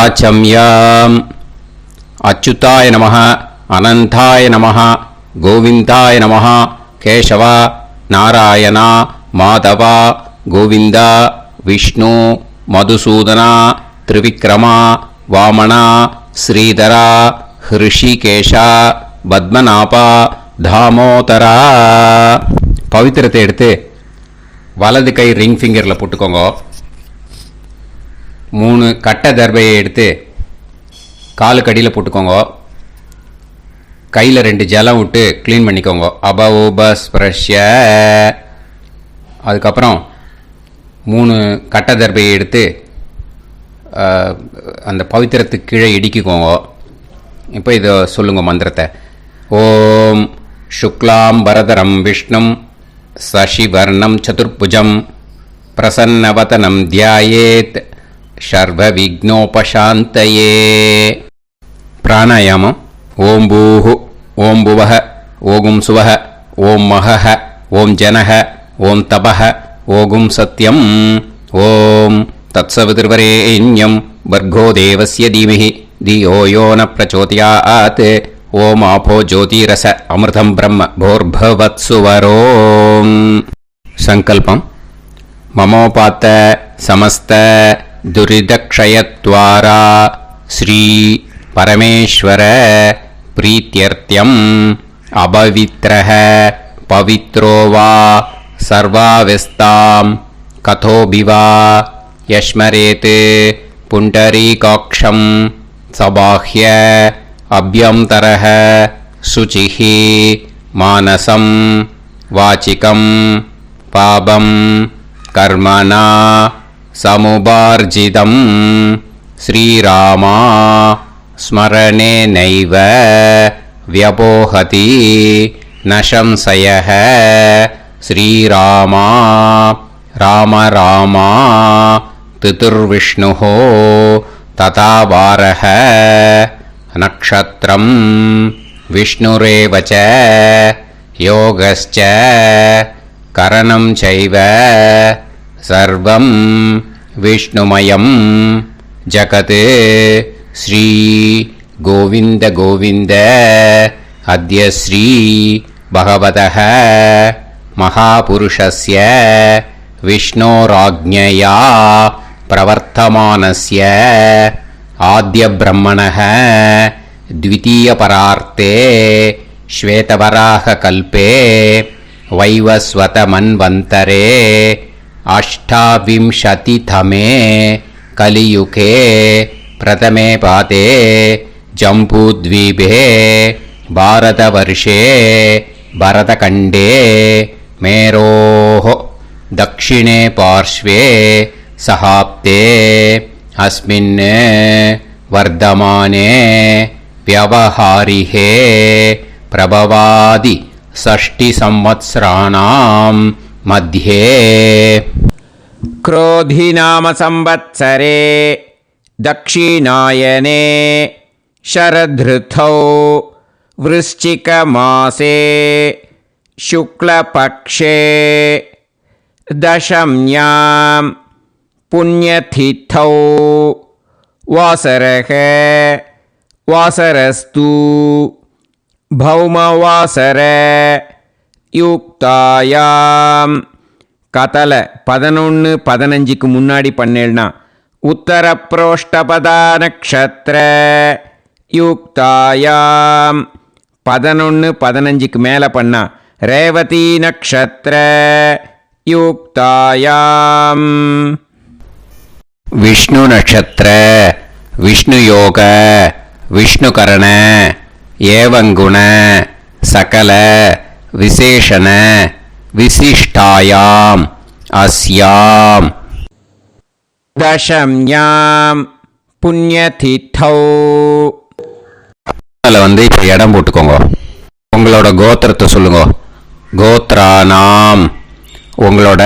ஆச்சம்யாம். அச்சுதாய நமः, அனந்தாய நமः, கோவிந்தாய நமः, கேசவா, நாராயணா, மாதவா, கோவிந்தா, விஷ்ணு, மதுசூதனா, திரிவிக்ரமா, வாமனா, ஸ்ரீதரா, ஹிருஷிகேஷா, பத்மநாபா, தாமோதரா. பவித்திரத்தை எடுத்து வலது கை ரிங் ஃபிங்கரில் போட்டுக்கோங்க. 3 கட்டை தர்பையை எடுத்து காலுக்கடியில் போட்டுக்கோங்க. கையில் 2 ஜலம் விட்டு க்ளீன் பண்ணிக்கோங்க. அபஓபஸ்பிரஷ்ய. அதுக்கப்புறம் 3 கட்டை தர்பையை எடுத்து அந்த பவித்திரத்துக்கு கீழே இடிக்கிக்கோங்க. இப்போ இதை சொல்லுங்க மந்திரத்தை. ஓம் சுக்லாம் வரதரம் விஷ்ணும் சசிவர்ணம் சதுர்புஜம் பிரசன்னவதனம் தியாயேத் சர்வ விக்னோபசாந்தயே. பிராணாயாமம். ஓம் பூஹு, ஓம் புவஹ, ஓகும் சுவஹ, ஓம் மஹஹ, ஓம் ஜனஹ, ஓம் தபஹ, ஓகும் சத்யம். ஓம் தத்சவிதுர்வரேண்யம் வர்கோ தேவஸ்ய தீமஹி தியோ யோ ந பிரச்சோதயாத். ஓம் ஆபோ ஜோதிரச அமிர்தம் பிரம்ம போர்பவத்சுவரோம். சங்கல்பம். மமோபாத்த சமஸ்த துரிதக்ஷயத்வாரா ஸ்ரீ பரமேஸ்வர பிரீத்யர்த்தியம் அபவித்ரஹ பவித்ரோ வா சர்வாவஸ்தாம் கதோபிவா யஸ்மரேத் புண்டரீகாக்ஷம் சபாஹ்ய அப்யந்தரஹ சுசிஹி மானசம் வாச்சிகம் பாபம் கர்மணா சமுபார்ஜிதம் ஸ்ரீராமா ஸ்மரணேனைவ வ்யபோஹதி நசம்சயஹ. ஸ்ரீராமா ராம ராமா திதிர்விஷ்ணுஹோ ததா வாரஹ. நக்ஷத்ரம் விஷ்ணுரேவச யோகஸ்ச கரணம் சைவ சர்வம் விஷ்ணுமயம் ஜகத். ஸ்ரீ கோவிந்த கோவிந்த அத்ய ஸ்ரீ பகவதः மகாபுருஷஸ்ய விஷ்ணோராஜ்ஞயா பிரவர்த்தமானஸ்ய ஆத்ய பிரம்மணः த்விதீயபரார்த்தே ஸ்வேதவராக கல்பே வைவஸ்வத மன்வந்தரே அஷ்டாவிம்சதிதமே கலியுகே பிரதமே பாதே ஜம்பூத்வீபே பாரதவர்ஷே பரதகண்டே மேரோः दक्षिणे पार्श्वे सहाप्ते अस्मिन् वर्धमाने व्यवहारिहे प्रभवादि षष्टिसंवत्सराणां मध्ये क्रोधिनाम संवत्सरे दक्षिणायने शरदृतौ वृश्चिकमासे शुक्लपक्षे दशम्यां पुण्यतिथौ वासरः वासरस्तु भौमवासर युक्तायां கதல 11-15க்கு முன்னாடி பண்ணேன்னா உத்தர புரோஷ்டபதா நக்ஷத்ர யுக்தாயாம். 11-15க்கு மேலே பண்ணா ரேவதி நக்ஷத்ர யுக்தாயாம். விஷ்ணு நக்ஷத்ர விஷ்ணு யோக விஷ்ணுகரண ஏவங்குண சகல விசேஷண விசிஷ்டாயாம் அஸ்யாம் தசம்யாம் புண்ணியதிதௌ. அதில் இப்போ இடம் போட்டுக்கோங்க. உங்களோட கோத்திரத்தை சொல்லுங்க. கோத்ரானாம். உங்களோட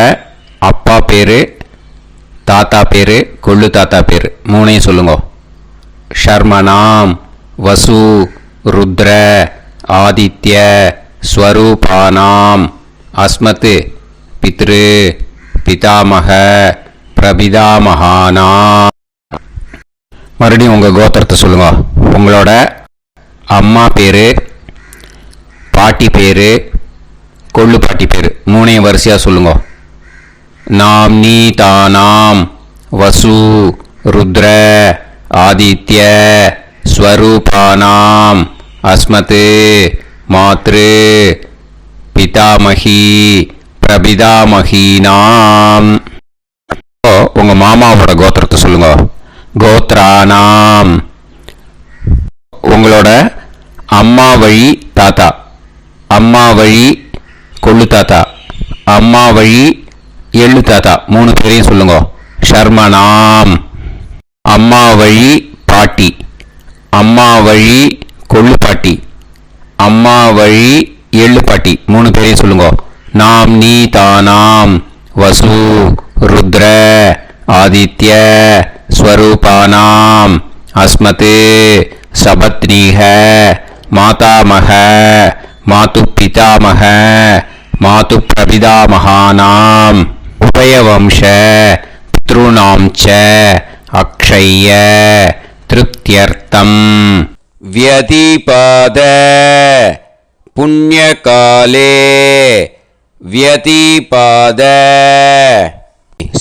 அப்பா பேர், தாத்தா பேர், கொள்ளு தாத்தா பேர் 3ஐயும் சொல்லுங்க. ஷர்மனாம் வசு ருத்ர ஆதித்ய ஸ்வரூபானாம் அஸ்மத் பித்ரு பிதாமக பிரபிதாமகானாம் மறுபடியும் உங்கள் கோத்திரத்தை சொல்லுங்க. உங்களோட அம்மா பேர், பாட்டி பேர், கொள்ளு பாட்டி பேர் மூணையும் வரிசையாக சொல்லுங்க. நாம் நீ தானாம் வசு ருத்ர ஆதித்ய ஸ்வரூபானாம் அஸ்மத் மாத்ரு பிதாமகி பிரபிதாமகீனாம். உங்க மாமாவோட கோத்திரத்தை சொல்லுங்க. கோத்ரானாம். உங்களோட அம்மா வழி தாத்தா, அம்மா வழி கொள்ளு தாத்தா, அம்மா வழி எள்ளு தாத்தா மூணு பேரையும் சொல்லுங்க. ஷர்மனாம். அம்மா வழி பாட்டி, அம்மா வழி கொள்ளு பாட்டி, அம்மா வழி எள்ளு பாட்டி மூணு பேரையும் சொல்லுங்க. நாம் நீ தானாம் வசு ருத்ர ஆதித்ய ஸ்வரூபானாம் அஸ்மத் சபத்னீஹ மாதாமக மாது பிதாமக மாது பிரபிதாமகானாம் உபயவம்ச பித்ருணாம் ச அக்ஷய்ய திருப்தியர்த்தம் வியதிபாத புண்ணியகாலே व्यतीपाद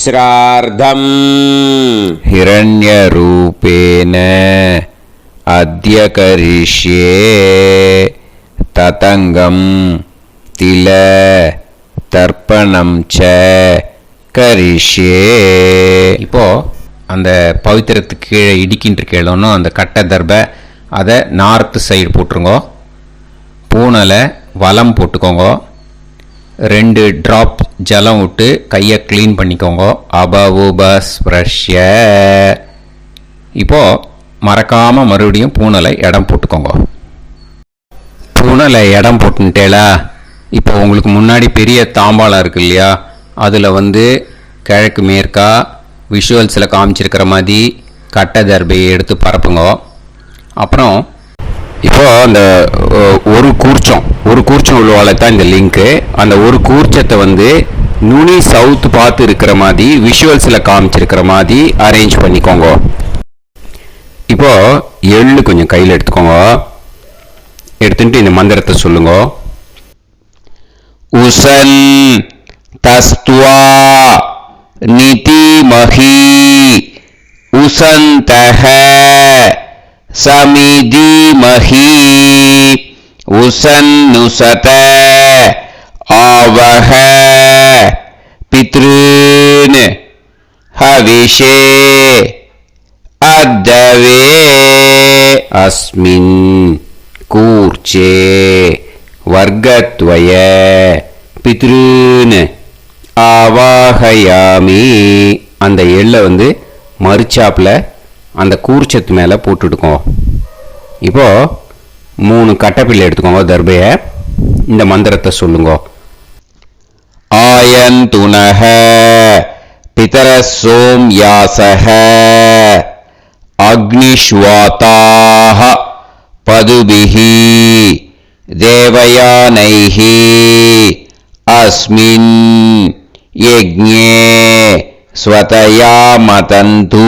श्रार्धम् हिरण्यरूपेण अद्य करिष्ये ततङ्गम् तिल தர்ப்பணம் ச கரிஷ்யே. இப்போ அந்த பவித்திரத்துக்கு கீழே இடிக்கின்ற கீழே அந்த கட்டை தர்பை அதை நார்த்து சைடு போட்டுருங்கோ. பூனலை வலம் போட்டுக்கோங்க. 2 ட்ராப் ஜலம் விட்டு கையை க்ளீன் பண்ணிக்கோங்க. அபவுபஸ்ப்ரஷ்ய. இப்போது மறக்காமல் மறுபடியும் பூனலை இடம் போட்டுக்கோங்க. பூனலை இடம் போட்டுட்டேலா. இப்போ உங்களுக்கு முன்னாடி பெரிய தாம்பாளம் இருக்குது இல்லையா, அதில் கிழக்கு மேற்கா விஷுவல்ஸில் காமிச்சிருக்கிற மாதிரி கட்டை தர்பையை எடுத்து பரப்புங்க. அப்புறம் இப்போ அந்த ஒரு கூர்ச்சம் உள்ளவால தான் இந்த லிங்க்கு. அந்த ஒரு கூர்ச்சத்தை நுனி சவுத் பார்த்து இருக்கிற மாதிரி விஷுவல்ஸில் காமிச்சிருக்கிற மாதிரி அரேஞ்ச் பண்ணிக்கோங்க. இப்போ எள்ளு கொஞ்சம் கையில் எடுத்துக்கோங்க. எடுத்துட்டு இந்த மந்திரத்தை சொல்லுங்க. உசன் தஸ்துவா நிதிமஹி உசந்தஹ சமிதிமஹி உசன்னுசத ஆவஹ பித்ருன் ஹவிஷே அத்தவே அஸ்மின் கூர்ச்சே வர்க்கத்வய பித்ருன் ஆவாஹயாமி. அந்த எள்ளை மறுச்சாப்பில் அந்த கூர்ச்சத்து மேலே போட்டுடுக்கோங்க. இப்போது 3 கட்டைப்பிள்ளை எடுத்துக்கோங்க. தர்பையை இந்த மந்திரத்தை சொல்லுங்க. ஆயந்துனஹ பிதர சோம்யாசஹ அக்னிஷ்வாதாஹ பதுபிஹி தேவயானைஹி அஸ்மின் யஜ்ஞே ஸ்வதயா மதந்து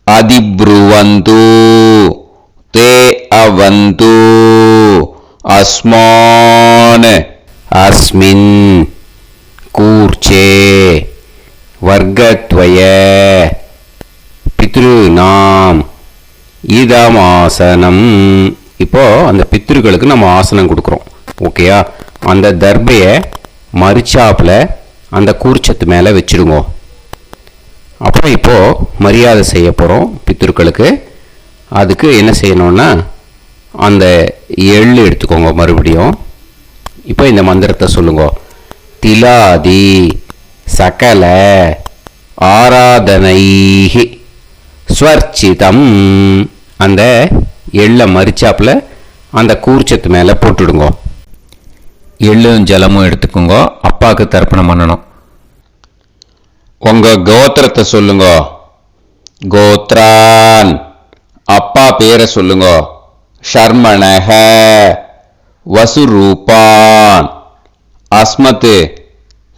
அதிப்ருவந்து தே அவது அஸ்மான் அஸ்மின் கூர்ச்சே வர்க்கத்வய பித்ருநாம் இதமாசனம். இப்போ அந்த பித்ருக்களுக்கு நம்ம ஆசனம் கொடுக்குறோம். ஓகேயா? அந்த தர்பையை மறுச்சாப்பில் அந்த கூர்ச்சத்து மேலே வச்சுருங்க. அப்புறம் இப்போது மரியாதை செய்ய போகிறோம் பித்ருக்களுக்கு. அதுக்கு என்ன செய்யணும்னா அந்த எள்ளு எடுத்துக்கோங்க. மறுபடியும் இப்போ இந்த மந்திரத்தை சொல்லுங்க. திலாதி சகல ஆராதனைஹி ஸ்வர்ச்சிதம். அந்த எள்ளை மரிச்சாப்பில் அந்த கூர்ச்சத்து மேலே போட்டுடுங்க. எள்ளும் ஜலமும் எடுத்துக்கோங்க. அப்பாவுக்கு தர்ப்பணம் பண்ணணும். உங்கள் கோத்திரத்தை சொல்லுங்க. கோத்ரான். அப்பா பேரை சொல்லுங்க. ஷர்மணஹ வசுரூபான் அஸ்மத்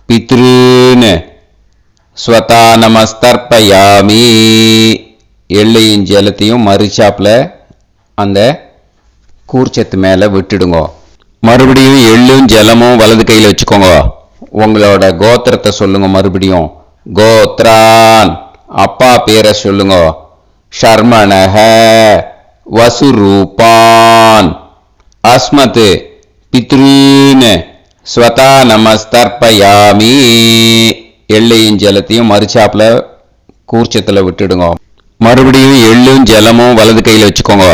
பித்ருன் ஸ்வதா நமஸ்தர்ப்பயாமி. எள்ளையும் ஜலத்தையும் மறிச்சாப்புல அந்த கூர்ச்சத்து மேலே விட்டுடுங்க. மறுபடியும் எள்ளும் ஜலமும் வலது கையில் வச்சுக்கோங்க. உங்களோட கோத்திரத்தை சொல்லுங்க. மறுபடியும் கோத்ரான், அப்பா பேரை சொல்லுங்க. ஷர்மணஹ வசுரூபான் அஸ்மத் பித்ருன்னு ஸ்வதா நமஸ்தர்ப்பயாமி. எள்ளையும் ஜலத்தையும் மறிச்சாப்புல கூர்ச்சத்தில் விட்டுடுங்க. மறுபடியும் எள்ளும் ஜலமும் வலது கையில் வச்சுக்கோங்க.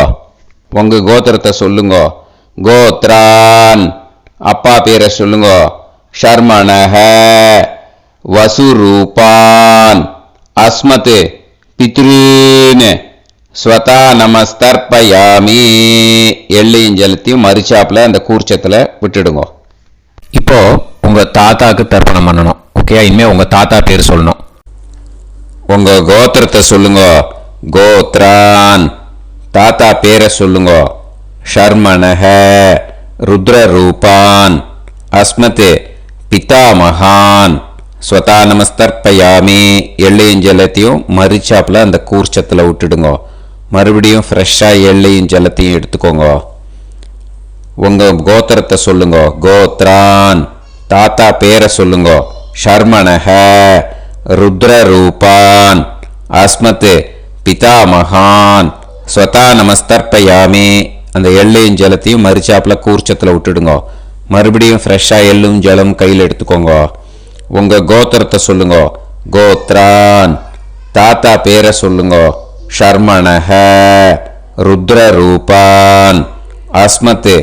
உங்க கோத்திரத்தை சொல்லுங்க. கோத்ரான், அப்பா பேரை சொல்லுங்க. ஷர்மணஹ வசுரூபான் அஸ்மத் பித்ருன்னு ஸ்வதா நமஸ்தர்ப்பயாமி. எள்ளையும் ஜலத்தையும் மறிச்சாப்புல அந்த கூர்ச்சத்தில் விட்டுடுங்க. இப்போ உங்க தாத்தாக்கு தர்ப்பணம் பண்ணணும். ஓகே, இனிமே உங்க தாத்தா பேர் சொல்லணும். உங்க கோத்திரத்தை சொல்லுங்க. கோத்ரான், தாத்தா பேரை சொல்லுங்க. ஷர்மணஹ ருத்ரரூபான் அஸ்மத் பிதாமகான் ஸ்வதா நமஸ்தர்ப்பயாமி. எள்ளையும் ஜலத்தையும் மறிச்சாப்புல அந்த கூர்ச்சத்தில் விட்டுடுங்க. மறுபடியும் ஃப்ரெஷ்ஷாக எள்ளையும் ஜலத்தையும் எடுத்துக்கோங்க. உங்க கோத்திரத்தை சொல்லுங்க. கோத்ரான், தாத்தா பேரை சொல்லுங்க. ஷர்மணஹ ருத்ரரூபான் அஸ்மத் பிதாமகான் ஸ்வதா நமஸ்தர்ப்பயாமி. அந்த எள்ளையும் ஜலத்தையும் மறிச்சாப்புல கூர்ச்சத்தில் விட்டுடுங்க. மறுபடியும் ஃப்ரெஷ்ஷாக எள்ளும் ஜலம் கையில் எடுத்துக்கோங்க. உங்க கோத்திரத்தை சொல்லுங்க. கோத்ரான், தாத்தா பேரை சொல்லுங்க. ஷர்மணஹ ருத்ரரூபான் அஸ்மத்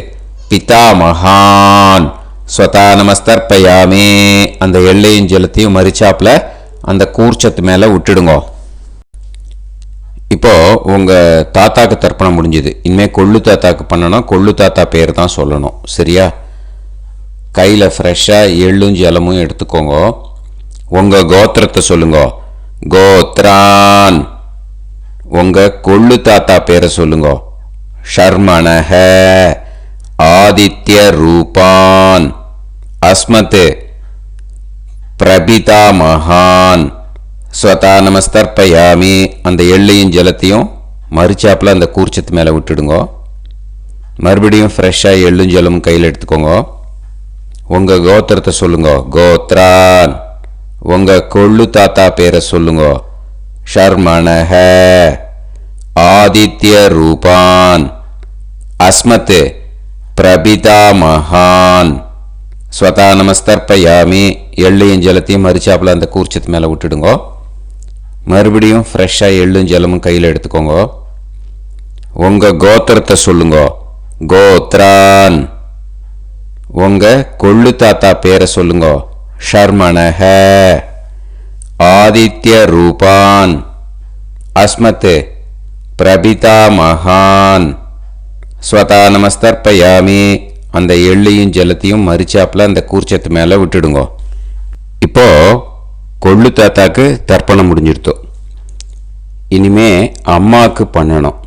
பிதாமகான் ஸ்வதா நமஸ்தர்ப்பயாமி. அந்த எள்ளையும் ஜலத்தையும் மறிச்சாப்புல அந்த கூர்ச்சத்து மேலே விட்டுடுங்க. இப்போ உங்க தாத்தாக்கு தர்ப்பணம் முடிஞ்சுது. இனிமேல் கொள்ளு தாத்தாக்கு பண்ணணும். கொள்ளு தாத்தா பேர் தான் சொல்லணும். சரியா? கையில் ஃப்ரெஷ்ஷாக எள்ளும் ஜலமும் எடுத்துக்கோங்க. உங்க கோத்திரத்தை சொல்லுங்க. கோத்ரான், உங்க கொள்ளு தாத்தா பேரை சொல்லுங்க. ஷர்மணஹ ஆதித்ய ரூபான் அஸ்மத் பிரபிதாமகான் ஸ்வதா நமஸ்தர்ப்பயாமி. அந்த எள்ளையும் ஜலத்தையும் மறிச்சாப்புல அந்த கூர்ச்சத்து மேலே விட்டுடுங்க. மறுபடியும் ஃப்ரெஷ்ஷாக எள்ளும் ஜலமும் கையில் எடுத்துக்கோங்க. உங்க கோத்திரத்தை சொல்லுங்க. கோத்ரான், உங்க கொள்ளு தாத்தா பேரை சொல்லுங்க. ஷர்மணஹ ஆதித்ய ரூபான் அஸ்மத் பிரபிதாமகான் ஸ்வதா நமஸ்தர்ப்பயாமி. எள்ளையும் ஜலத்தையும் மறிச்சாப்புல அந்த கூர்ச்சத்து மேலே விட்டுடுங்க. மறுபடியும் ஃப்ரெஷ்ஷாக எள்ளும் ஜலமும் கையில் எடுத்துக்கோங்க. உங்க கோத்திரத்தை சொல்லுங்க. கோத்ரான், உங்க கொள்ளு தாத்தா பேரை சொல்லுங்க. ஷர்மணஹ ஆதித்ய ரூபான் அஸ்மத் பிரபிதாமகான் ஸ்வதா நமஸ்தர்ப்பயாமி. அந்த எள்ளையும் ஜலத்தையும் மறிச்சாப்புல அந்த கூர்ச்சத்து மேலே விட்டுடுங்க. இப்போ கொள்ளு தாத்தாக்கு தர்ப்பணம் முடிஞ்சிடுத்தோம். இனிமே அம்மாவுக்கு பண்ணணும்.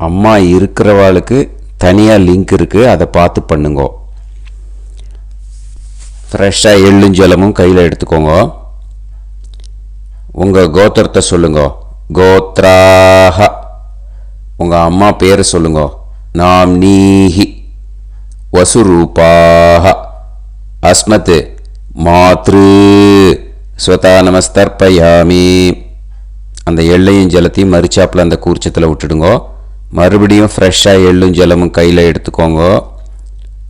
அம்மா இருக்கிறவாளுக்கு தனியாக லிங்க் இருக்குது, அதை பார்த்து பண்ணுங்க. ஃப்ரெஷ்ஷாக எள்ளும் ஜலமும் கையில் எடுத்துக்கோங்க. உங்கள் கோத்திரத்தை சொல்லுங்க. கோத்ராஹ, உங்கள் அம்மா பேர் சொல்லுங்க. நாம் நீஹி வசுரூபாஹ அஸ்மத் மாத்ரு ஸ்வதா நமஸ்தர்ப்பயாமி. அந்த எள்ளையும் ஜலத்தையும் மறிச்சாப்புல அந்த கூர்ச்சத்தில் விட்டுடுங்க. மறுபடியும் ஃப்ரெஷ்ஷாக எள்ளும் ஜலமும் கையில் எடுத்துக்கோங்க.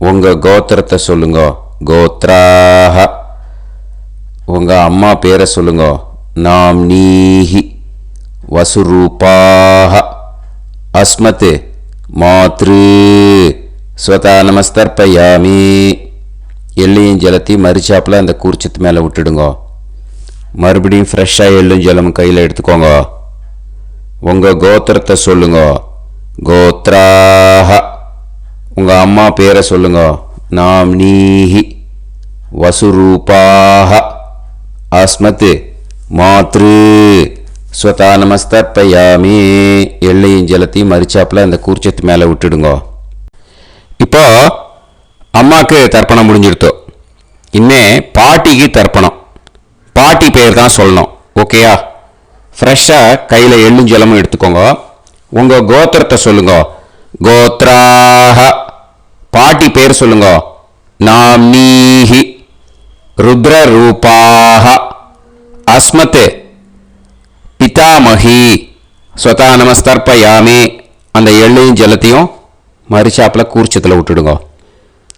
உங்கள் கோத்திரத்தை சொல்லுங்க. கோத்ராஹ, உங்கள் அம்மா பேரை சொல்லுங்க. நாம் நீஹி வசுரூபாஹ அஸ்மத் மாத்ரு ஸ்வதா நமஸ்தர்ப்பயாமி. எள்ளையும் ஜலத்தையும் மறிச்சாப்புல அந்த கூர்ச்சத்து மேலே விட்டுடுங்க. மறுபடியும் ஃப்ரெஷ்ஷாக எள்ளும் ஜலமும் கையில் எடுத்துக்கோங்க. உங்கள் கோத்திரத்தை சொல்லுங்க. கோத்ராஹ, உங்கள் அம்மா பேரை சொல்லுங்க. நாம் நீஹி வசுரூபாஹ அஸ்மத் மாத்ரு ஸ்வதா நமஸ்தர்ப்பயாமி. எள்ளையும் ஜலத்தையும் மறிச்சாப்புல அந்த கூர்ச்சத்து மேலே விட்டுடுங்க. இப்போ அம்மாவுக்கு தர்ப்பணம் முடிஞ்சிருத்தோ. இன்னே பாட்டிக்கு தர்ப்பணம். பாட்டி பேர் தான் சொல்லணும். ஓகேயா? ஃப்ரெஷ்ஷாக கையில் எள்ளும் ஜலமும் எடுத்துக்கோங்க. உங்கள் கோத்திரத்தை சொல்லுங்க. கோத்ராஹ. பாட்டி பேர் சொல்லுங்க. நாம்னீஹி. ருத்ர ரூபாஹ. அஸ்மத் பிதாமகி. ஸ்வதா நமஸ்தர்ப்பயாமி. அந்த எள்ளையும் ஜலத்தையும் மறுச்சாப்பில் கூர்ச்சத்தில் விட்டுடுங்க.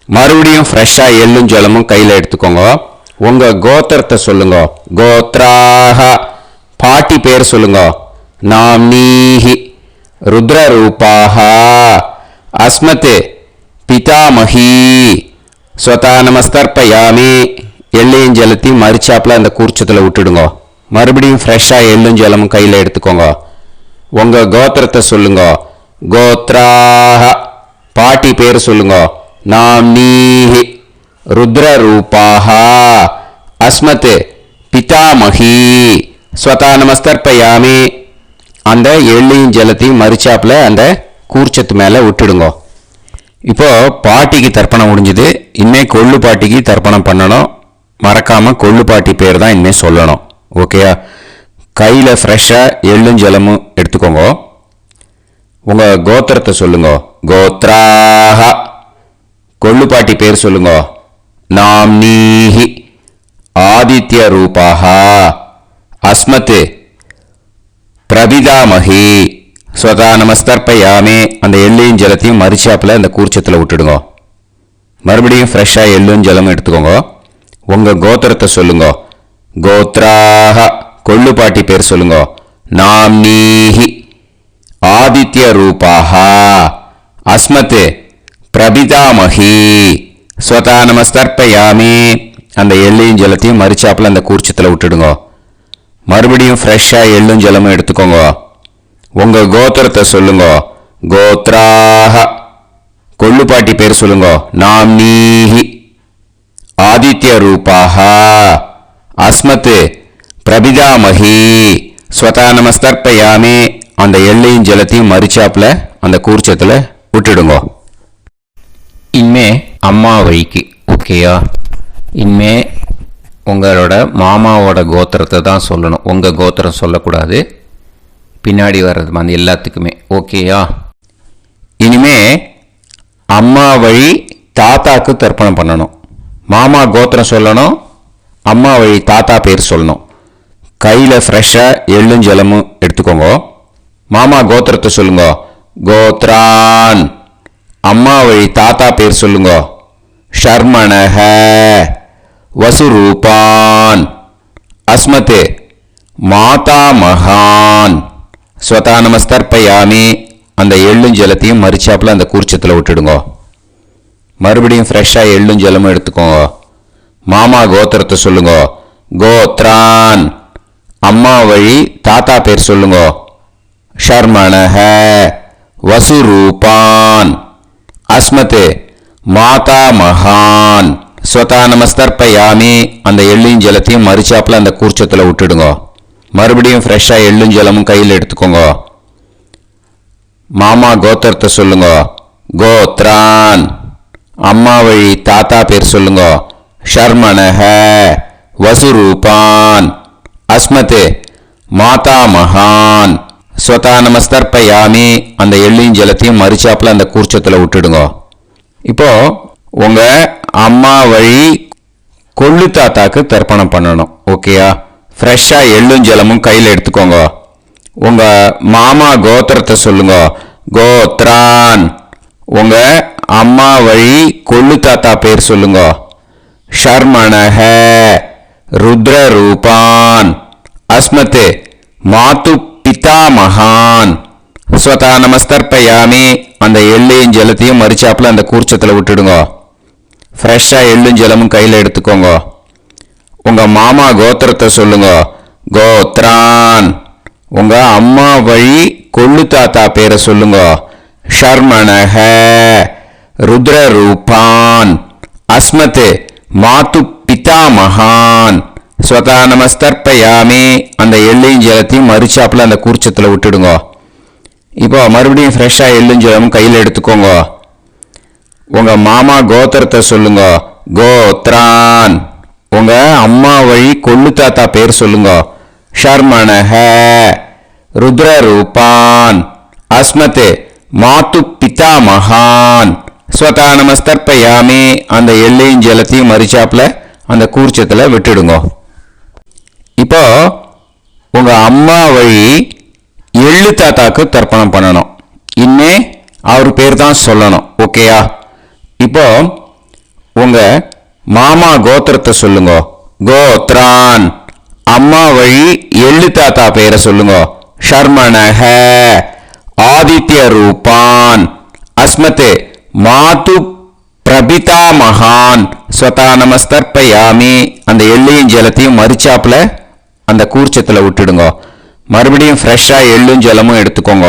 மறுபடியும் ஃப்ரெஷ்ஷாக எள்ளும் ஜலமும் கையில் எடுத்துக்கோங்க. உங்கள் கோத்திரத்தை சொல்லுங்க. கோத்ராஹ. பாட்டி பேர் சொல்லுங்க. நாம்னீஹி. ருத்ர ரூபாஹ. அஸ்மத் பிதாமகி. ஸ்வதா நமஸ்தர்ப்பயாமி. எள்ளையும் ஜலத்தையும் மறுச்சாப்பில் அந்த கூர்ச்சத்தில் விட்டுடுங்க. மறுபடியும் ஃப்ரெஷ்ஷாக எள்ளும் ஜலமும் கையில் எடுத்துக்கோங்க. உங்கள் கோத்திரத்தை சொல்லுங்க. கோத்ராஹ. பாட்டி பேர் சொல்லுங்க. நாம்னீஹி. ருத்ர ரூபாஹ. அஸ்மத் பிதாமகி. ஸ்வதா நமஸ்தர்ப்பயாமி. அந்த எள்ளையும் ஜலத்தையும் மறுச்சாப்பில் அந்த கூர்ச்சத்து மேலே விட்டுடுங்க. இப்போ பாட்டிக்கு தர்ப்பணம் முடிஞ்சுது. இனிமே கொள்ளு பாட்டிக்கு தர்ப்பணம் பண்ணணும். மறக்காமல் கொள்ளு பாட்டி பேர் தான் இனிமேல் சொல்லணும். ஓகேயா? கையில் ஃப்ரெஷ்ஷாக எள்ளும் ஜலமும் எடுத்துக்கோங்க. உங்கள் கோத்திரத்தை சொல்லுங்க. கோத்ராஹ. கொள்ளு பாட்டி பேர் சொல்லுங்க. நாம்னீஹி. ஆதித்ய ரூபாஹ. அஸ்மத் பிரபிதாமகி. ஸ்வதா நமஸ்தர்ப்பயாமி. அந்த எள்ளையும் ஜலத்தையும் மறுச்சாப்பில் அந்த கூர்ச்சத்தில் விட்டுடுங்க. மறுபடியும் ஃப்ரெஷ்ஷாக எள்ளும் ஜலமும் எடுத்துக்கோங்க. உங்கள் கோத்திரத்தை சொல்லுங்க. கோத்ராஹ. கொள்ளு பாட்டி பேர் சொல்லுங்க. நாம்னீஹி. ஆதித்ய ரூபாஹ. அஸ்மத் பிரபிதாமகி. ஸ்வதா நமஸ்தர்ப்பயாமி. அந்த எள்ளையும் ஜலத்தையும் மறுச்சாப்பில் அந்த கூர்ச்சத்தில் விட்டுடுங்க. மறுபடியும் ஃப்ரெஷ்ஷாக எள்ளும் ஜலமும் எடுத்துக்கோங்க. உங்கள் கோத்திரத்தை சொல்லுங்க. கோத்ராஹ. கொள்ளு பாட்டி பேர் சொல்லுங்க. நாம்னீஹி. ஆதித்ய ரூபாஹ. அஸ்மத் பிரபிதாமகி. ஸ்வதா நமஸ்தர்ப்பயாமி. அந்த எள்ளையும் ஜலத்தையும் மறுச்சாப்பில் அந்த கூர்ச்சத்தில் விட்டுடுங்க. இனிமே அம்மா வழிக்கு. ஓகேயா? இனிமே உங்களோட மாமாவோட கோத்திரத்தை தான் சொல்லணும். உங்கள் கோத்திரம் சொல்லக்கூடாது. பின்னாடி வர்றது அந்த எல்லாத்துக்குமே. ஓகேயா? இனிமே அம்மா வழி தாத்தாக்கு தர்ப்பணம் பண்ணணும். மாமா கோத்திரம் சொல்லணும். அம்மா வழி தாத்தா பேர் சொல்லணும். கையில் ஃப்ரெஷ்ஷாக எள்ளும் ஜலமும் எடுத்துக்கோங்க. மாமா கோத்திரத்தை சொல்லுங்க. கோத்ரான். அம்மா வழி தாத்தா பேர் சொல்லுங்க. ஷர்மணஹ. வசுரூபான். அஸ்மத் மாதாமகான். ஸ்வதா நமஸ்தர்ப்பயாமி. அந்த எள்ளும் ஜலத்தையும் மறுச்சாப்பில் அந்த கூர்ச்சத்தில் விட்டுடுங்க. மறுபடியும் ஃப்ரெஷ்ஷாக எள்ளும் ஜலமும் எடுத்துக்கோங்க. மாமா கோத்திரத்தை சொல்லுங்க. கோத்ரான். அம்மா வழி தாத்தா பேர் சொல்லுங்க. ஷர்மணஹ. வசுரூபான். அஸ்மத் மாதாமகான். ஸ்வதா நமஸ்தர்ப்பயாமி. அந்த எள்ளையும் ஜலத்தையும் மறுச்சாப்பில் அந்த கூர்ச்சத்தில் விட்டுடுங்க. மறுபடியும் ஃப்ரெஷ்ஷாக எள்ளும் ஜலமும் கையில் எடுத்துக்கோங்க. மாமா கோத்திரத்தை சொல்லுங்க. கோத்ரான். அம்மா வழி தாத்தா பேர் சொல்லுங்க. ஷர்மணஹ. வசுரூபான். அஸ்மத் மாதாமகான். ஸ்வதா நமஸ்தர்ப்பயாமி. அந்த எள்ளையும் ஜலத்தையும் மறுச்சாப்பில் அந்த கூர்ச்சத்தில் விட்டுடுங்க. இப்போ உங்கள் அம்மா வழி கொள்ளு தாத்தாக்கு தர்ப்பணம் பண்ணணும். ஓகேயா? ஃப்ரெஷ்ஷாக எள்ளும் ஜலமும் கையில் எடுத்துக்கோங்க. உங்கள் மாமா கோத்திரத்தை சொல்லுங்க. கோத்ரான். உங்கள் அம்மா வழி கொள்ளு தாத்தா பேர் சொல்லுங்க. ஷர்மணஹ. ருத்ர ரூபான். அஸ்மத் மாது பிதாமகான். ஸ்வதா நமஸ்தர்ப்பயாமி. அந்த எள்ளையும் ஜலத்தையும் மறுச்சாப்பில் அந்த கூர்ச்சத்தில் விட்டுடுங்க. ஃப்ரெஷ்ஷாக எள்ளும் ஜலமும் கையில் எடுத்துக்கோங்க. உங்கள் மாமா கோத்திரத்தை சொல்லுங்க. கோத்ரான். உங்கள் அம்மா வழி கொள்ளு தாத்தா பேரை சொல்லுங்க. ஷர்மணஹ. ருத்ர ரூபான். அஸ்மத் மாது பிதாமகான். ஸ்வதா நமஸ்தர்ப்பயாமி. அந்த எள்ளையும் ஜலத்தையும் மறுச்சாப்பில் அந்த கூர்ச்சத்தில் விட்டுடுங்க. இப்போ மறுபடியும் ஃப்ரெஷ்ஷாக எள்ளும் ஜலமும் கையில் எடுத்துக்கோங்க. உங்கள் மாமா கோத்திரத்தை சொல்லுங்க. கோத்ரான். உங்கள் அம்மா வழி கொள்ளு தாத்தா பேர் சொல்லுங்க. ஷர்மணஹ. ருத்ரரூபான் அஸ்மத் மாது பிதாமகான் ஸ்வதா நமஸ்தர்ப்பயாமி. அந்த எள்ளையும் ஜலத்தையும் மறிச்சாப்புல அந்த கூர்ச்சத்தில் விட்டுடுங்க. இப்போ உங்க அம்மா வழி எள்ளு தாத்தாக்கு தர்ப்பணம் பண்ணணும். இன்னே அவர் பேர் தான் சொல்லணும். ஓகேயா? இப்போ உங்க மாமா கோத்திரத்தை சொல்லுங்க. கோத்ரான். அம்மா வழி எள்ளு தாத்தா பேரை சொல்லுங்க. ஷர்மணஹ ஆதித்ய ரூபான் அஸ்மத் மாது பிரபிதா மகான் ஸ்வதா நமஸ்தர்ப்பயாமி. அந்த எள்ளையும் ஜலத்தையும் மறிச்சாப்புல அந்த கூர்ச்சத்தில் விட்டுடுங்க. மறுபடியும் ஃப்ரெஷ்ஷாக எள்ளும் ஜலமும் எடுத்துக்கோங்க.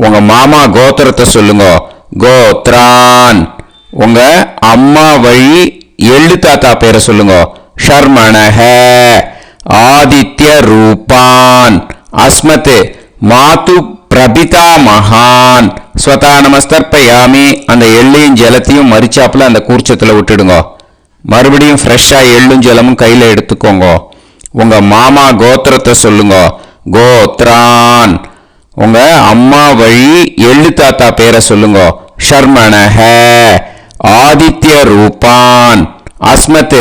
உங்க மாமா கோத்திரத்தை சொல்லுங்க. கோத்ரான். உங்க அம்மா வழி எள்ளு தாத்தா பேரை சொல்லுங்க. ஷர்மணஹ ஆதித்ய ரூபான் அஸ்மத் மாது பிரபிதா மகான் ஸ்வதா நமஸ்தர்ப்பயாமி. அந்த எள்ளையும் ஜலத்தையும் மறிச்சாப்புல அந்த கூர்ச்சத்தில் விட்டுடுங்க. மறுபடியும் ஃப்ரெஷ்ஷாக எள்ளும் ஜலமும் கையில் எடுத்துக்கோங்க. உங்க மாமா கோத்திரத்தை சொல்லுங்க. கோத்ரான். உங்க அம்மா வழி எள்ளு தாத்தா பேரை சொல்லுங்க. ஷர்மணஹ ஆதித்ய ரூபான் அஸ்மத்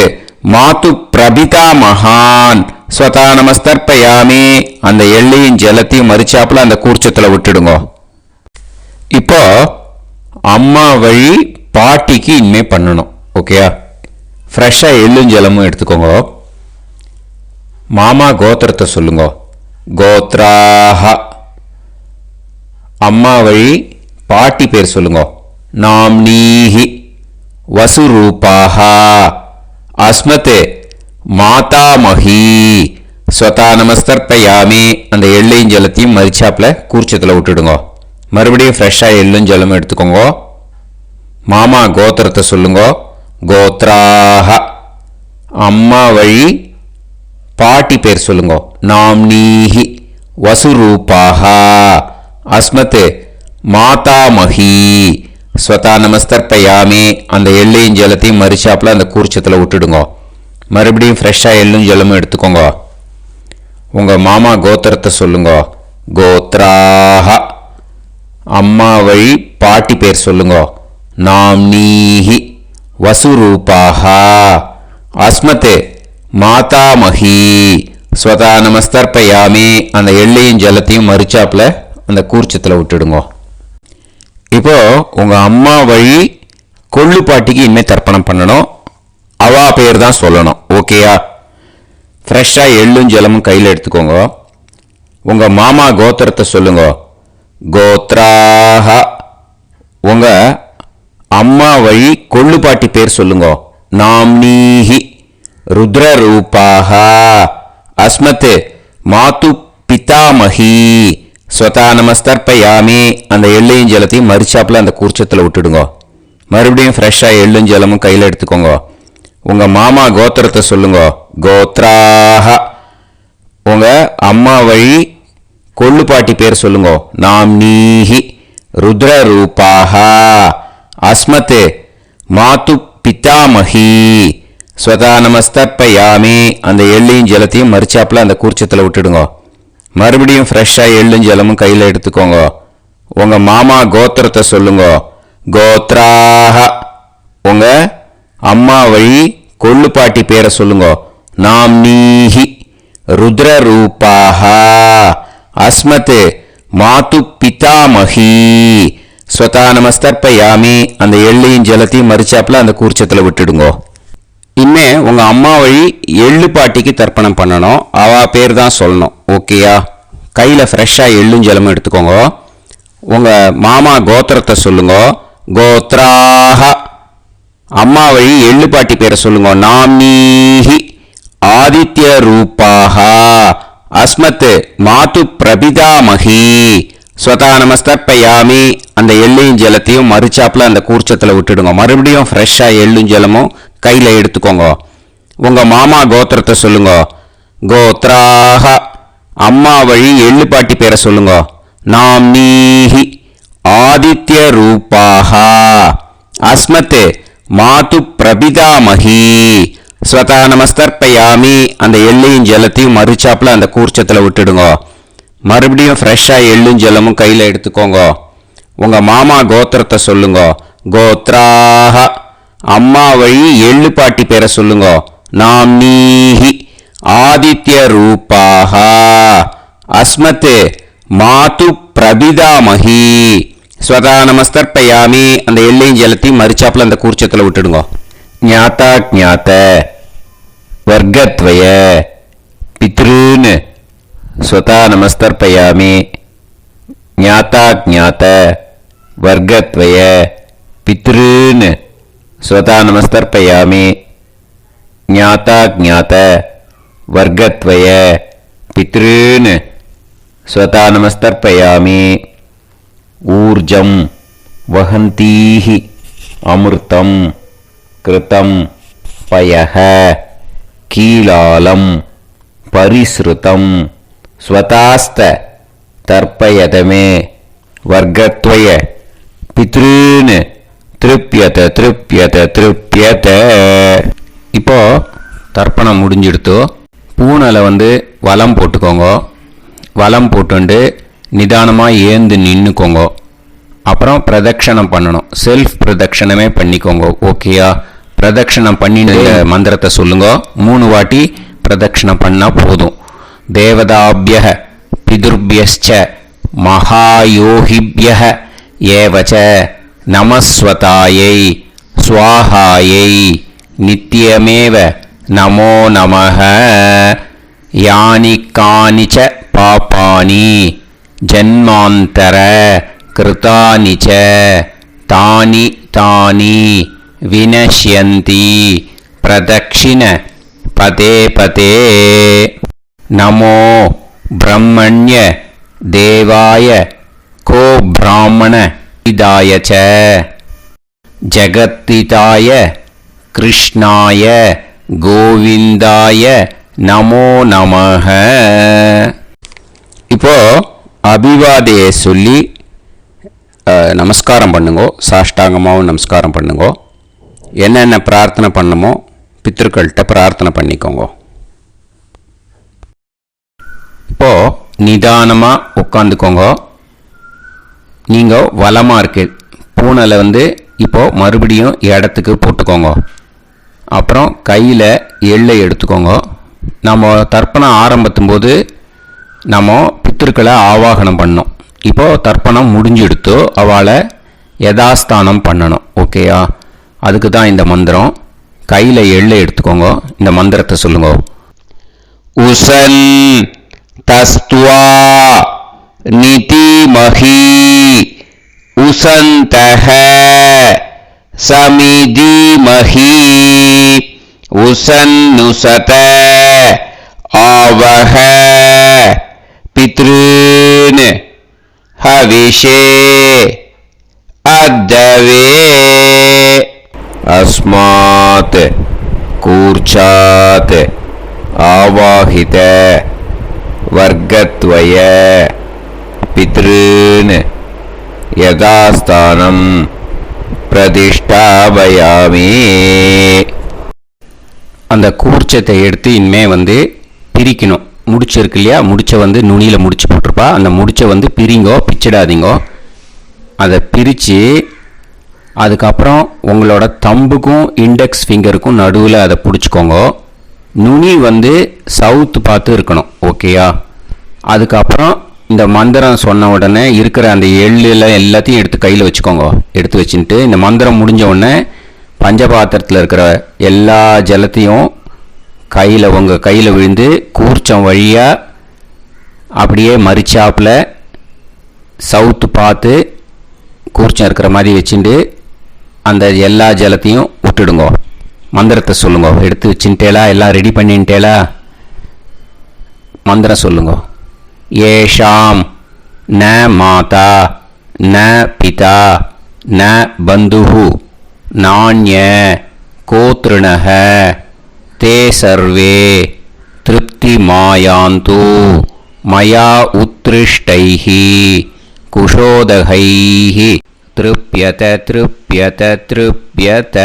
மாது பிரபிதா மகான் ஸ்வதா நமஸ்தர்ப்பயாமி. அந்த எள்ளையும் ஜலத்தையும் மறிச்சாப்புல அந்த கூர்ச்சத்தில் விட்டுடுங்க. இப்போ அம்மா வழி பாட்டிக்கு இனிமே பண்ணணும். ஓகேயா? ஃப்ரெஷ்ஷாக எள்ளும் ஜலமும் எடுத்துக்கோங்க. மாமா கோத்திரத்தை சொல்லுங்க. கோத்ராஹ. அம்மா வழி பாட்டி பேர் சொல்லுங்க. நாம்னீஹி வசுரூபாஹ அஸ்மத் மாதாமஹி ஸ்வதா நமஸ்தர்ப்பயாமி. அந்த எள்ளையும் ஜலத்தையும் மறிச்சாப்புல கூர்ச்சத்தில் விட்டுடுங்க. மறுபடியும் ஃப்ரெஷ்ஷாக எள்ளும் ஜலமும் எடுத்துக்கோங்க. மாமா கோத்திரத்தை சொல்லுங்க. கோத்ராஹ. அம்மா வழி பாட்டி பேர் சொல்லுங்க. நாம்னீஹி வசுரூபாஹ அஸ்மத் மாதாமஹி ஸ்வதா நமஸ்தர்ப்பயாமி. அந்த எள்ளையும் ஜலத்தையும் மறிச்சாப்புல அந்த கூர்ச்சத்தில் விட்டுடுங்க. மறுபடியும் ஃப்ரெஷ்ஷாக எள்ளும் ஜலமும் எடுத்துக்கோங்க. உங்க மாமா கோத்திரத்தை சொல்லுங்க. கோத்ராஹ. அம்மா வழி பாட்டி பேர் சொல்லுங்க. நாம்னீஹி வசுரூபாஹ அஸ்மத் மாதாமஹி ஸ்வதா நமஸ்தர்ப்பயாமி. அந்த எள்ளையும் ஜலத்தையும் மறிச்சாப்புல அந்த கூர்ச்சத்தில் விட்டுடுங்க. இப்போ உங்க அம்மா வழி கொள்ளு பாட்டிக்கு இனிமேல் தர்ப்பணம் பண்ணணும். அவா பேர் தான் சொல்லணும். ஓகேயா? ஃப்ரெஷ்ஷாக எள்ளும் ஜலமும் கையில் எடுத்துக்கோங்க. உங்க மாமா கோத்திரத்தை சொல்லுங்க. கோத்ராஹ. உங்க அம்மா வழி கொள்ளு பாட்டி பேர் சொல்லுங்க. நாம்னீஹி ருத்ரரூபாஹ அஸ்மத் மாது பிதாமஹி ஸ்வதா நமஸ்தர்ப்பயாமி. அந்த எள்ளையும் ஜலத்தையும் மறிச்சாப்புல அந்த கூர்ச்சத்தில் விட்டுடுங்க. மறுபடியும் ஃப்ரெஷ்ஷாக எள்ளும் ஜலமும் கையில் எடுத்துக்கோங்க. உங்க மாமா கோத்திரத்தை சொல்லுங்க. கோத்ராஹ. உங்க அம்மா வழி கொள்ளு பாட்டி பேர் சொல்லுங்க. நாம்னீஹி ருத்ரரூபாஹ அஸ்மத் மாது பிதாமஹி ஸ்வதா நமஸ்தர்ப்பயாமி. அந்த எள்ளையும் ஜலத்தையும் மறிச்சாப்புல அந்த கூர்ச்சத்தில் விட்டுடுங்க. மறுபடியும் ஃப்ரெஷ்ஷாக எள்ளும் ஜலமும் கையில் எடுத்துக்கோங்க. உங்க மாமா கோத்திரத்தை சொல்லுங்க. கோத்ராஹ. உங்க அம்மா வழி கொள்ளு பாட்டி பேரை சொல்லுங்க. நாம்னீஹி ருத்ரரூபாஹ அஸ்மத் மாது பிதாமஹி ஸ்வதா நமஸ்தர்ப்பயாமி. அந்த எள்ளையும் ஜலத்தையும் மறிச்சாப்புல அந்த கூர்ச்சத்தில் விட்டுடுங்க. இனிமே உங்க அம்மா வழி எள்ளு பாட்டிக்கு தர்ப்பணம் பண்ணணும். அவா பேர் தான் சொல்லணும். ஓகேயா? கையில் ஃப்ரெஷ்ஷாக எள்ளும் ஜலமும் எடுத்துக்கோங்க. உங்க மாமா கோத்திரத்தை சொல்லுங்க. கோத்ராஹ. அம்மா வழி எள்ளு பாட்டி பேரை சொல்லுங்க. நாம்னீஹி ஆதித்ய ரூபாஹ அஸ்மத் மாது பிரபிதாமஹி ஸ்வதா நமஸ்தர்ப்பயாமி. அந்த எள்ளையும் ஜலத்தையும் மறிச்சாப்புல அந்த கூர்ச்சத்தில் விட்டுடுங்க. மறுபடியும் ஃப்ரெஷ்ஷாக எள்ளும் ஜலமும் கையில் எடுத்துக்கோங்க. உங்க மாமா கோத்திரத்தை சொல்லுங்க. கோத்ராஹ. அம்மா வழி எள்ளு பாட்டி பேரை சொல்லுங்க. நாம்னீஹி ஆதித்ய ரூபாஹ அஸ்மத் மாது பிரபிதாமஹி ஸ்வதா நமஸ்தர்ப்பயாமி. அந்த எள்ளையும் ஜலத்தையும் மறிச்சாப்புல அந்த கூர்ச்சத்தில் விட்டுடுங்க. மறுபடியும் ஃப்ரெஷ்ஷாக எள்ளும் ஜலமும் கையில் எடுத்துக்கோங்க. உங்கள் மாமா கோத்திரத்தை சொல்லுங்க. கோத்ராக. அம்மா வழி எள்ளு பாட்டி பேரை சொல்லுங்க. நாம்னீஹி ஆதித்ய ரூபாக அஸ்மத் மாது பிரபிதாமஹி ஸ்வதா நமஸ்தர்ப்பயாமி. அந்த எள்ளையும் ஜலத்தையும் மறிச்சாப்பில் அந்த கூர்ச்சத்தில் விட்டுடுங்க. ஞாதா ஞாத வர்க்கத்வய பித்ருன் ஸ்வதா நமஸ்தர்ப்பயாமி. ஞாதா ஞாத வர்க்கத்வய பித்ருன் ஸ்வதா நமஸ்தர்ப்பயாமி. ஞாதா ஞாத வர்க்கத்வய பித்ருன் ஸ்வதா நமஸ்தர்ப்பயாமி. ஊர்ஜம் வஹந்தீஹி அமிர்தம் கிருதம் பயஹ கீலாலம் பரிஸ்ருதம் ஸ்வதாஸ்த தர்ப்பயதமே வர்க்கத்வய பித்ருன் திருப்யத திருப்யத திருப்யத. இப்போ தர்ப்பணம் முடிஞ்சிடுத்தோ. பூனலை வலம் போட்டுக்கோங்க. வலம் போட்டுண்டு நிதானமாக ஏந்து நின்றுக்கோங்க. அப்புறம் பிரதட்சணம் பண்ணணும். செல்ஃப் பிரதட்சணமே பண்ணிக்கோங்க. ஓகேயா? பிரதட்சணம் பண்ணிட்டு மந்திரத்தை சொல்லுங்க. 3 வாட்டி பிரதட்சணம் பண்ணால் போதும். தேவதாபிய பிதுர்பியஸ்ச மகாயோகிபிய ஏவச்ச நமஸ்வதாயை ஸ்வாஹாயை நித்யமேவ நமோ நமஹ. யானி கானிச்ச பாபானி ஜன்மாந்தர கிருதானி ச தானி தானி வினஷ்யந்தி பிரதக்ஷிண பதே பதே. நமோ பிரம்மண்ய தேவாய கோ பிராமண இதாய ச ஜகத்திதாய கிருஷ்ணாய கோவிந்தாய நமோ நமஹ. இப்போ அபிவாதையை சொல்லி நமஸ்காரம் பண்ணுங்கோ. சாஷ்டாங்கமாகவும் நமஸ்காரம் பண்ணுங்கோ. என்னென்ன பிரார்த்தனை பண்ணமோ பித்ருக்கள்கிட்ட பிரார்த்தனை பண்ணிக்கோங்க. இப்போ நிதானமாக உட்காந்துக்கோங்க. நீங்கள் வலமாக இருக்கு பூனலை இப்போ மறுபடியும் இடத்துக்கு போட்டுக்கோங்க. அப்புறம் கையில் எள்ளை எடுத்துக்கோங்க. நம்ம தர்ப்பணம் ஆரம்பித்தும் போது நம்ம பித்திருக்களை ஆவாகனம் பண்ணோம். இப்போது தர்ப்பணம் முடிஞ்செடுத்து அவளை யதாஸ்தானம் பண்ணணும். ஓகேயா? அதுக்கு தான் இந்த மந்திரம். கையில் எள்ளை எடுத்துக்கோங்க. இந்த மந்திரத்தை சொல்லுங்க. உசன் தஸ்துவா நிதிமஹி உசந்தஹ சமிதிமஹி உசன்னுசத ஆவஹ பித்ருன் ஹவிஷே அத்தவே. அஸ்மாத் கூர்ச்சாத் ஆவாஹித வர்க்கத்வய பித்ருன் யதாஸ்தானம் பிரதிஷ்டாபயாமி. அந்த கூர்ச்சத்தை எடுத்து இனிமே பிரிக்கணும். முடிச்சிருக்கு இல்லையா? முடிச்ச நுனியில் முடிச்சு போட்டிருப்பா. அந்த முடிச்ச பிரிங்கோ, பிச்சிடாதீங்கோ. அதை பிரித்து அதுக்கப்புறம் உங்களோட தம்புக்கும் இண்டெக்ஸ் ஃபிங்கருக்கும் நடுவில் அதை பிடிச்சிக்கோங்க. நுனி சவுத்து பார்த்து இருக்கணும். ஓகேயா? அதுக்கப்புறம் இந்த மந்திரம் சொன்ன உடனே இருக்கிற அந்த எள்ளில் எல்லாத்தையும் எடுத்து கையில் வச்சுக்கோங்க. எடுத்து வச்சுட்டு இந்த மந்திரம் முடிஞ்ச உடனே பஞ்சபாத்திரத்தில் இருக்கிற எல்லா ஜலத்தையும் உங்கள் கையில் விழுந்து கூர்ச்சம் வழியாக அப்படியே மறிச்சாப்பில் சவுத்து பார்த்து கூர்ச்சம் இருக்கிற மாதிரி வச்சுட்டு அந்த எல்லா ஜலத்தையும் விட்டுடுங்க. மந்திரத்தை சொல்லுங்க. எடுத்து வச்சுட்டேலா? எல்லாம் ரெடி பண்ணிட்டேலா? மந்திரம் சொல்லுங்க. ஏஷாம் ந மாதா ந பிதா ந பந்துஹு நாண்ய கோத்ருணஹ தே சர்வே திருப்தி மாயாந்து மயா உத்ருஷ்டைஹி குஷோதகைஹி திருப்யத திருப்யத திருப்யத.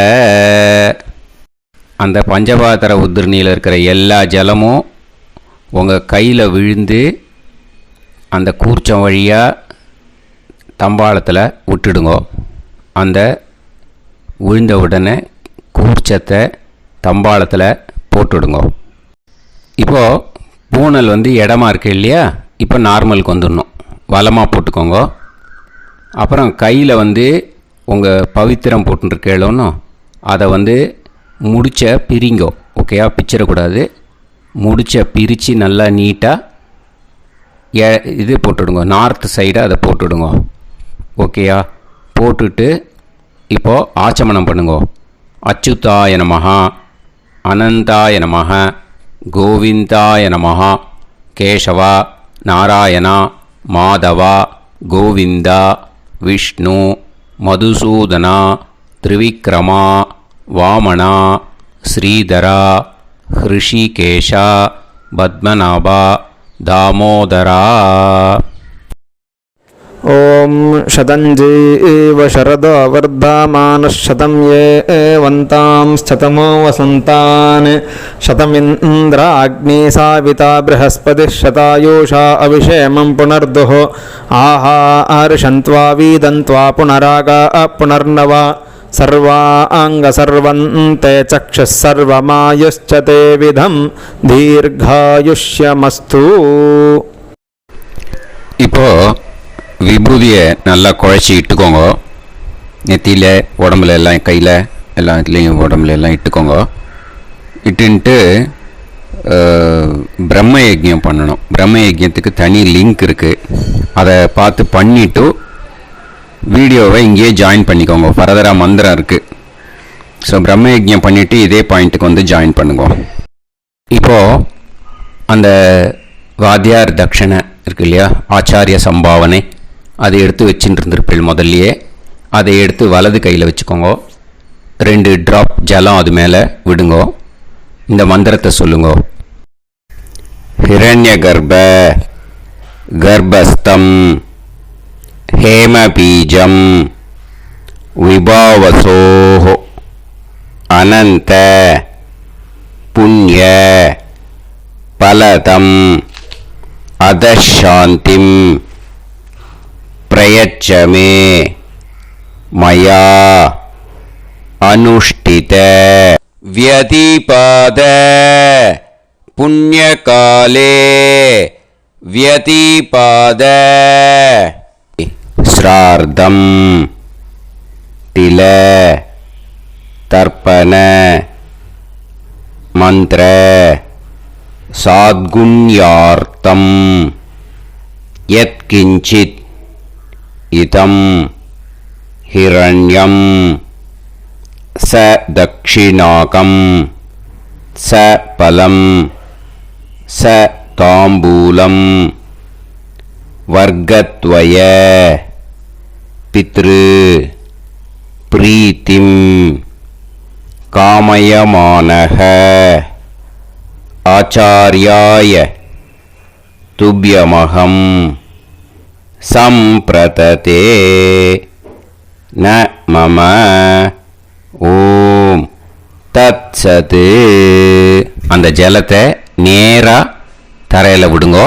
அந்த பஞ்சபாத்திர உதிரணியில் இருக்கிற எல்லா ஜலமும் உங்கள் கையில் விழுந்து அந்த கூர்ச்சம் வழியாக தம்பாளத்தில் விட்டுடுங்கோ. அந்த விழுந்த உடனே கூர்ச்சத்தை தம்பாளத்தில் போட்டுவிடுங்க. இப்போது பூனல் இடமா இருக்கு இல்லையா, இப்போ நார்மலுக்கு வந்துடணும். வலமாக போட்டுக்கோங்க. அப்புறம் கையில் உங்கள் பவித்திரம் போட்டுருக்கேளோன்னு அதை முடிச்ச பிரிங்கோ. ஓகேயா, பிச்சிடக்கூடாது. முடிச்ச பிரித்து நல்லா நீட்டாக இது போட்டுடுங்க. நார்த் சைடு அதை போட்டுவிடுங்க. ஓகேயா, போட்டுட்டு இப்போது ஆச்சமனம் பண்ணுங்க. அச்சுதாய நமஹ, அனந்தாய நமஹ, கோவிந்தாய நமஹ, கேசவா, நாராயணா, மாதவா, கோவிந்தா, விஷ்ணு, மதுசூதனா, திரிவிக்ரமா, வாமனா, ஸ்ரீதரா, ஹிருஷிகேஷா, பத்மநாபா, தாமோதரா. ஓம் शतञ्जीव शरदो वर्धमानः शतं ये एवन्तां शतमो वसन्तान् शतमिन्द्राग्नी साविता बृहस्पतिः शतायुषा अभिषेमं पुनर्दुः आहार्षन्त्वा वीदन्त्वा पुनरागा पुनर्नवा सर्वाङ्गसर्वन्ते चक्षुः सर्वमायुश्च ते विधं दीर्घायुष्यमस्तु. இப்போது விபூதியை நல்லா குழச்சி இட்டுக்கோங்க. நெத்தியில், உடம்புல எல்லாம், கையில் எல்லாம் இதுலேயும் உடம்புல எல்லாம் இட்டுக்கோங்க. இட்டுன்ட்டு பிரம்ம யஜ்யம் பண்ணணும். பிரம்ம யஜ்யத்துக்கு தனி லிங்க் இருக்குது. அதை பார்த்து பண்ணிவிட்டு வீடியோவை இங்கேயே ஜாயின் பண்ணிக்கோங்க. ஃபர்தராக மந்திரம் இருக்குது. ஸோ பிரம்ம யஜ்யம் பண்ணிவிட்டு இதே பாயிண்ட்டுக்கு ஜாயின் பண்ணுங்க. இப்போது அந்த வாத்தியார் தட்சணை இருக்கு இல்லையா, ஆச்சாரிய சம்பாவனை, அதை எடுத்து வச்சுட்டு இருந்திருப்பேன் முதல்லையே. அதை எடுத்து வலது கையில் வச்சுக்கோங்க. 2 ட்ராப் ஜலம் அது மேலே விடுங்கோ. இந்த மந்திரத்தை சொல்லுங்க. ஹிரண்ய கர்ப்ப கர்ப்பஸ்தம் ஹேமபீஜம் விபாவசோஹ அனந்த புண்ணிய பலதம் அதசாந்திம் பிரயச்சமே மயா அனுஷ்டித வியதிபாத புண்ணியகாலே வியதிபாத ஸ்ரார்த்தம் தில தர்ப்பண மந்திர சாத்குண்யார்த்தம் யத்கிஞ்சித் இதம் ஹிரண்யம் ச தக்ஷிணாகம் ச பலம் ச தாம்பூலம் வர்க்கத்வய பித்ரு பிரீத்திம் காமயமானஹ ஆச்சார்யாய துப்யமகம் சம்பிரததே ந மம. ஓம் தத்சத். அந்த ஜலத்தை நேராக தரையில் விடுங்கோ.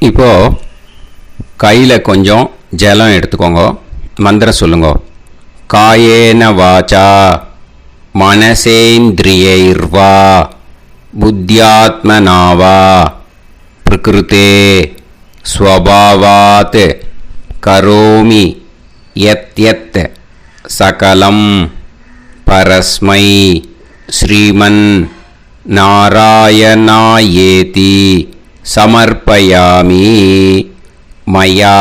இப்போது கையில் கொஞ்சம் ஜலம் எடுத்துக்கோங்க. மந்திரம் சொல்லுங்க. காயேன வாச்சா மனசேந்திரியைர்வா புத்தியாத்மனாவா பிரகிருதே ஸ்வபாவாத் கரோமி யத் யத் சகலம் பரஸ்மை ஸ்ரீமன் நாராயணாயேதி சமர்ப்பயாமி மயா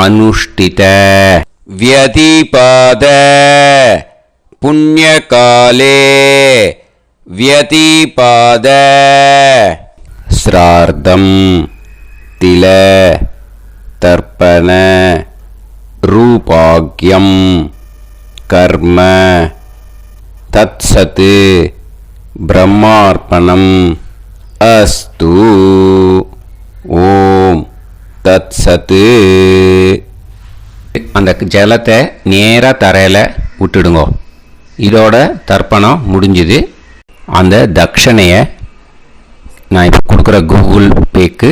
அனுஷ்டித வியதிபாத புண்ணியகாலே வியதிபாத ஸ்ரார்த்தம் தில தர்ப்பண ரூபாக்யம் கர்ம தத்சத் பிரம்மார்ப்பணம் அஸ்து. ஓம் தத்சத். அந்த ஜலத்தை நேராக தரையில் விட்டுடுங்கோ. இதோட தர்ப்பணம் முடிஞ்சுது. அந்த தட்சணையை நான் இப்போ கொடுக்குற கூகுள் பேக்கு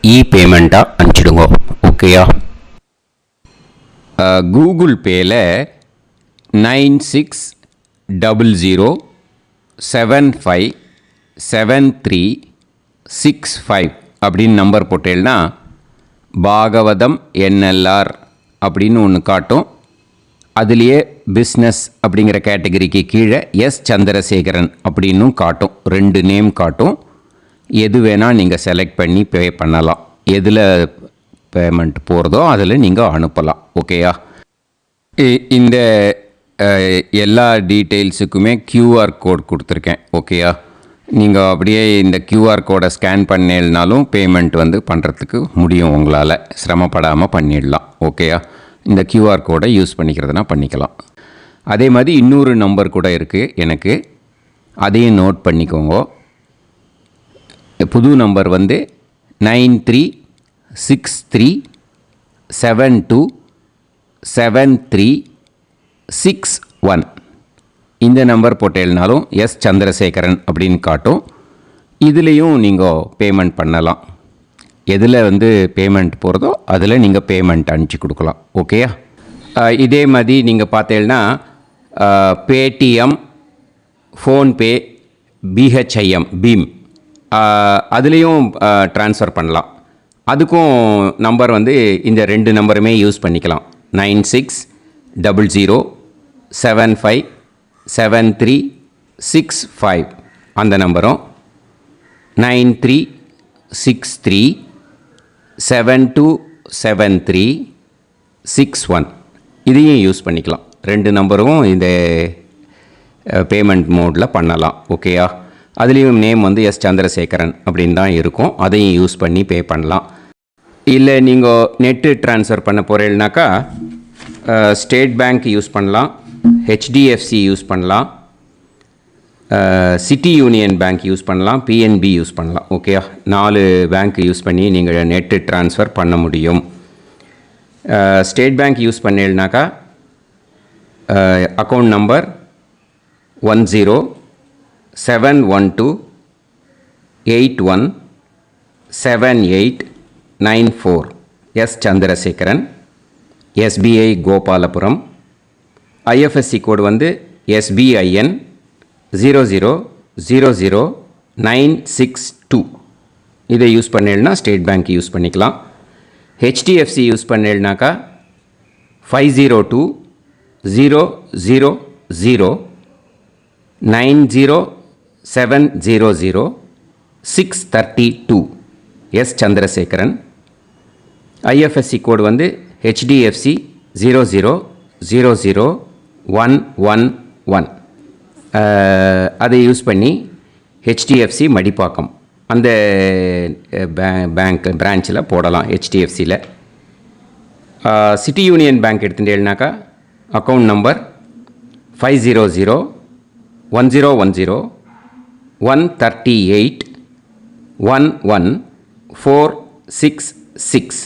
பேமெண்ட்டாக அனுப்பிச்சிடுங்க. ஓகேயா? கூகுள் பேயில் 9600757365 அப்படின்னு நம்பர் போட்டேன்னா பாகவதம் என்எல்ஆர் அப்படின்னு ஒன்று காட்டும். அதுலேயே பிஸ்னஸ் அப்படிங்கிற கேட்டகரிக்கு கீழே எஸ் சந்திரசேகரன் அப்படின்னும் காட்டும். 2 நேம் காட்டும். எது வேணால் நீங்கள் செலக்ட் பண்ணி பே பண்ணலாம். எதில் பேமெண்ட் போகிறதோ அதில் நீங்கள் அனுப்பலாம். ஓகேயா? இந்த எல்லா டீட்டெயில்ஸுக்குமே QR கோட் கொடுத்துருக்கேன். ஓகேயா? நீங்கள் அப்படியே இந்த QR கோடை ஸ்கேன் பண்ணேனாலும் பேமெண்ட் பண்ணுறதுக்கு முடியும். உங்களால் சிரமப்படாமல் பண்ணிடலாம். ஓகேயா? இந்த QR கோடை யூஸ் பண்ணிக்கிறதுனா பண்ணிக்கலாம். அதே மாதிரி இன்னொரு நம்பர் கூட இருக்குது எனக்கு, அதையும் நோட் பண்ணிக்கோங்க. புது நம்பர் 9363727361. இந்த நம்பர் போட்டேனாலும் எஸ் சந்திரசேகரன் அப்படின்னு காட்டும். இதுலேயும் நீங்கள் பேமெண்ட் பண்ணலாம். எதில் பேமெண்ட் போகிறதோ அதில் நீங்கள் பேமெண்ட் அனுப்பிச்சி கொடுக்கலாம். ஓகேயா? இதே மாதிரி நீங்கள் பார்த்தீங்கன்னா பேடிஎம், ஃபோன்பே, பிஹெச்ஐஎம், பீம் அதுலேயும் ட்ரான்ஸ்ஃபர் பண்ணலாம். அதுக்கும் நம்பர் இந்த 2 நம்பருமே யூஸ் பண்ணிக்கலாம். 9600757365 அந்த நம்பரும் 9363727361 இதையும் யூஸ் பண்ணிக்கலாம். 2 நம்பரும் இந்த பேமெண்ட் மோடில் பண்ணலாம். ஓகேயா? அதுலேயும் நேம் எஸ் சந்திரசேகரன் அப்படின்னு தான் இருக்கும். அதையும் யூஸ் பண்ணி பே பண்ணலாம். இல்லை நீங்கள் நெட்டு ட்ரான்ஸ்ஃபர் பண்ண போகிறீங்கனாக்கா ஸ்டேட் பேங்க் யூஸ் பண்ணலாம், HDFC யூஸ் பண்ணலாம், சிட்டி யூனியன் பேங்க் யூஸ் பண்ணலாம், PNB யூஸ் பண்ணலாம். ஓகேயா? 4 பேங்க் யூஸ் பண்ணி நீங்கள் நெட்டு ட்ரான்ஸ்ஃபர் பண்ண முடியும். ஸ்டேட் பேங்க் யூஸ் பண்ணீங்கனாக்கா account number 1071281789 S Chandrasekaran, SBI Gopalapuram. IFSC code SBIN 0000962. இதை யூஸ் பண்ணீங்கன்னா ஸ்டேட் பேங்க் யூஸ் பண்ணிக்கலாம். HDFC யூஸ் பண்ணீங்கனாக்கா 50200907000632 S Chandrasekaran. IFSC code HDFC 0000111. அதை யூஸ் பண்ணி HDFC மடிப்பாக்கம் அந்த பேங்க் பிரான்ச்சில் போடலாம். HDFCயில் சிட்டி யூனியன் பேங்க் எடுத்துட்டேன்னாக்கா account number 500101381146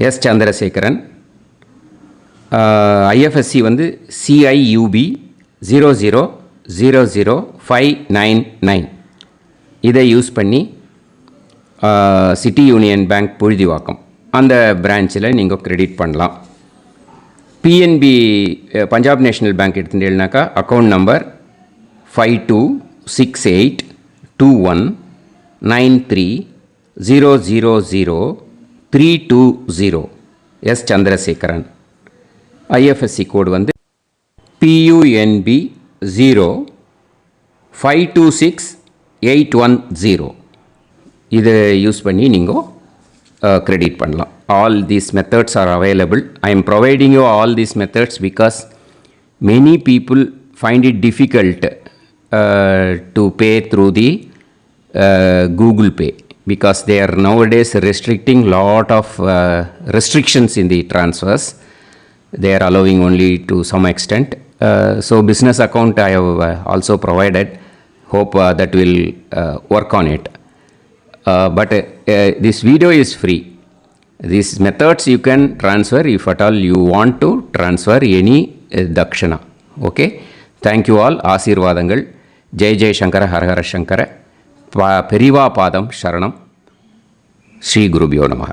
S Chandrasekaran. IFSC CIUB 0000599. இதை யூஸ் பண்ணி சிட்டி யூனியன் பேங்க் புழுதிவாக்கம் அந்த பிரான்ச்சில் நீங்கள் கிரெடிட் பண்ணலாம். PNB பஞ்சாப் நேஷ்னல் பேங்க் எடுத்துட்டேன்னாக்கா account number 52682193000320 S Chandrasekaran. IFSC code PUNB 0526810. இதை யூஸ் பண்ணி நீங்கள் கிரெடிட் பண்ணலாம். All these methods are available. I am providing you all these methods because many people find it difficult to pay through the Google Pay because they are nowadays restricting lot of restrictions in the transfers. They are allowing only to some extent. So business account I have also provided. Hope that will work on it. But this video is free. These methods you can transfer if at all you want to transfer any dakshana. Okay. Thank you all. ஆசீர்வாதங்கள். ஜெய் ஜெய் சங்கர ஹரஹர சங்கர. பெரிவா பாதம் சரணம். ஸ்ரீ குருபியோ நமः.